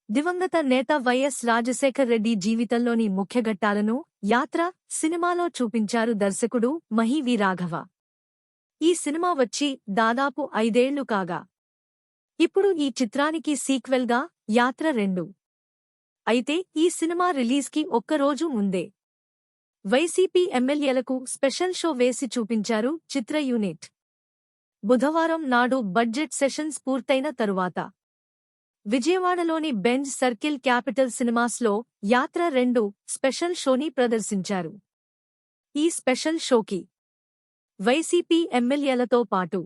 దివంగత నేత వైఎస్ రాజశేఖర్ రెడ్డి జీవితంలోని ముఖ్య ఘట్టాలను యాత్ర సినిమాలో చూపించారు దర్శకుడు మహి వి రాఘవ. ఈ సినిమా వచ్చి దాదాపు 5 ఏళ్లు కాగా ఇప్పుడు ఈ చిత్రానికి సీక్వెల్గా యాత్ర 2. అయితే ఈ సినిమా రిలీజ్కి ఒక్కరోజు ముందే వైసీపీ ఎమ్మెల్యేలకు స్పెషల్ షో వేసి చూపించారు చిత్ర యూనిట్. బుధవారం నాడు బడ్జెట్ సెషన్స్ పూర్తయిన తరువాత విజయవాడలోని బెంజ్ సర్కిల్ క్యాపిటల్ సినిమాస్లో యాత్ర 2 స్పెషల్ షోని ప్రదర్శించారు. ఈ స్పెషల్ షోకి వైసీపీ ఎమ్మెల్యేలతో పాటు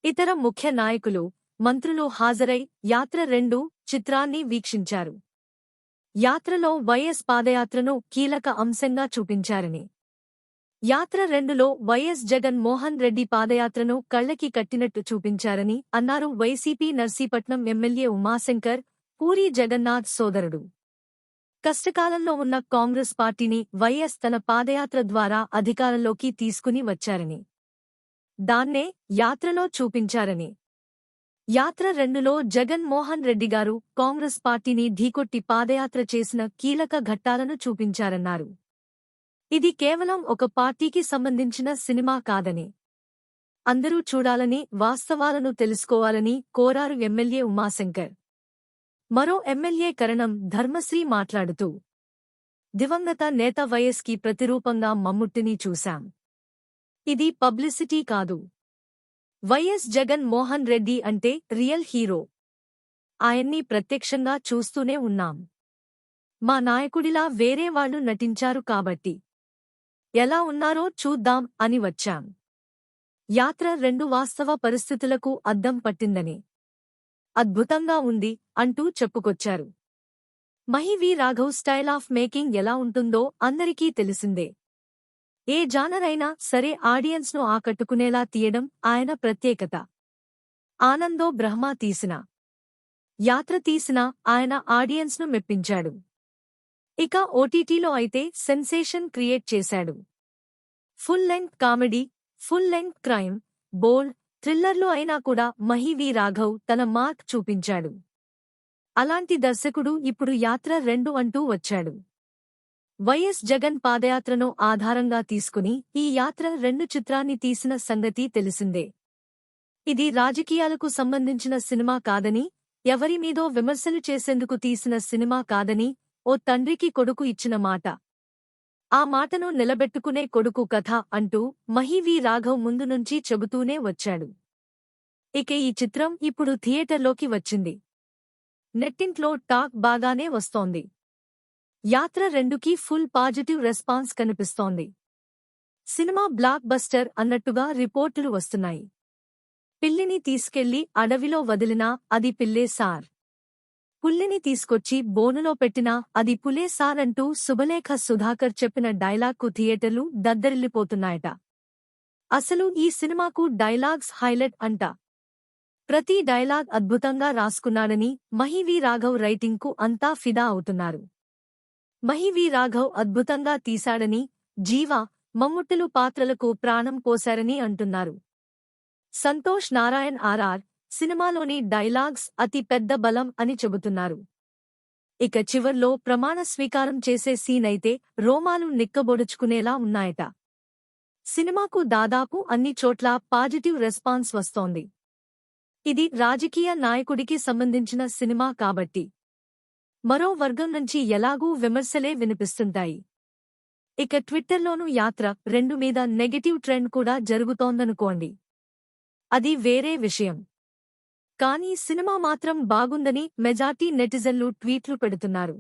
ఇతర ముఖ్య నాయకులు, మంత్రులు హాజరై యాత్ర 2 చిత్రాన్ని వీక్షించారు. యాత్రలో వైఎస్ పాదయాత్రను కీలక అంశంగా చూపించారని, యాత్ర 2లో వైఎస్ జగన్ మోహన్ రెడ్డి పాదయాత్రను కళ్లకి కట్టినట్టు చూపించారని అన్నారు వైసీపీ నర్సీపట్నం ఎమ్మెల్యే ఉమాశంకర్, పూరీ జగన్నాథ్ సోదరుడు. కష్టకాలంలో ఉన్న కాంగ్రెస్ పార్టీని వైఎస్ తన పాదయాత్ర ద్వారా అధికారంలోకి తీసుకుని వచ్చారని, దాన్నే యాత్రలో చూపించారని, యాత్ర 2లో జగన్ మోహన్ రెడ్డిగారు కాంగ్రెస్ పార్టీని ఢీకొట్టి పాదయాత్ర చేసిన కీలక ఘట్టాలను చూపించారన్నారు. ఇది కేవలం ఒక పార్టీకి సంబంధించిన సినిమా కాదని, అందరూ చూడాలని, వాస్తవాలను తెలుసుకోవాలని కోరారు ఎమ్మెల్యే ఉమాశంకర్. మరో ఎమ్మెల్యే కరణం ధర్మశ్రీ మాట్లాడుతూ, దివంగత నేత వైఎస్కి ప్రతిరూపంగా మమ్ముట్టిని చూశాం. ఇది పబ్లిసిటీ కాదు. వైఎస్ జగన్ మోహన్ రెడ్డి అంటే రియల్ హీరో. ఆయన్ని ప్రత్యక్షంగా చూస్తూనే ఉన్నాం. మా నాయకుడిలా వేరే వాళ్లు నటించారు కాబట్టి ఎలా ఉన్నారో చూద్దాం అని వచ్చాం. యాత్ర 2 వాస్తవ పరిస్థితులకు అద్దం పట్టిందని, అద్భుతంగా ఉంది అంటూ చెప్పుకొచ్చారు. మహి వి రాఘవ్ స్టైల్ ఆఫ్ మేకింగ్ ఎలా ఉంటుందో అందరికీ తెలిసిందే. ఏ జానర్ అయినా సరే ఆడియన్స్ను ఆకట్టుకునేలా తీయడం ఆయన ప్రత్యేకత. ఆనందో బ్రహ్మ తీసిన యాత్ర తీసినా ఆయన ఆడియన్స్ను మెప్పించాడు. ఇక ఓటీటీలో అయితే సెన్సేషన్ క్రియేట్ చేశాడు. Full length comedy, full length crime, bold, థ్రిల్లర్లో అయినా కూడా మహి వి రాఘవ్ తన మార్క్ చూపించాడు. అలాంటి దర్శకుడు ఇప్పుడు యాత్ర 2 అంటూ వచ్చాడు. వైఎస్ జగన్ పాదయాత్రను ఆధారంగా తీసుకుని ఈ యాత్ర 2 చిత్రాన్ని తీసిన సంగతి తెలిసిందే. ఇది రాజకీయాలకు సంబంధించిన సినిమా కాదని, ఎవరి మీదో విమర్శలు చేసేందుకు తీసిన సినిమా కాదని ఓ తండ్రికి కొడుకు ఇచ్చిన మాట. ఆ మాటను నిలబెట్టుకునే కొడుకు కథ అంటూ మహి వి రాఘవ్ ముందు నుంచి చెబుతూనే వచ్చాడు. ఇక ఈ చిత్రం ఇప్పుడు థియేటర్లోకి వచ్చింది. నెట్టింట్లో టాక్ బాగానే వస్తోంది. యాత్ర 2కి ఫుల్ పాజిటివ్ రెస్పాన్స్ కనిపిస్తోంది. సినిమా బ్లాక్ బస్టర్ అన్నట్టుగా రిపోర్టులు వస్తున్నాయి. పిల్లిని తీసుకెళ్లి అడవిలో వదిలినా అది పిల్లే సార్, పుల్లిని తీసుకొచ్చి బోనులో పెట్టినా అది పులే సార్ అంటూ శుభలేఖ సుధాకర్ చెప్పిన డైలాగ్కు థియేటర్లు దద్దరిల్లిపోతున్నాయట. అసలు ఈ సినిమాకు డైలాగ్స్ హైలైట్ అంట. ప్రతి డైలాగ్ అద్భుతంగా రాసుకున్నాడని మహి వి రాఘవ్ రైటింగ్కు అంతా ఫిదా అవుతున్నారు. మహి వి రాఘవ్ అద్భుతంగా తీశాడని, జీవ, మమ్ముట్టలు పాత్రలకు ప్రాణం పోశారని అంటున్నారు. సంతోష్ నారాయణ్ ఆర్ఆర్ సినిమాలోని డైలాగ్స్ అతి పెద్ద బలం అని చెబుతున్నారు. ఇక చివర్లో ప్రమాణ స్వీకారం చేసే సీన్ అయితే రోమాలు నిక్కబొడుచుకునేలా ఉన్నాయట. సినిమాకు దాదాపు అన్ని చోట్ల పాజిటివ్ రెస్పాన్స్ వస్తోంది. ఇది రాజకీయ నాయకుడికి సంబంధించిన సినిమా కాబట్టి మరో వర్గం నుంచి ఎలాగూ విమర్శలే వినిపిస్తుంటాయి. ఇక ట్విట్టర్లోనూ యాత్ర 2 మీద నెగటివ్ ట్రెండ్ కూడా జరుగుతోందనుకోండి. అది వేరే విషయం. కానీ సినిమా మాత్రం బాగుందని మెజార్టీ నెటిజన్లు ట్వీట్లు పెడుతున్నారు.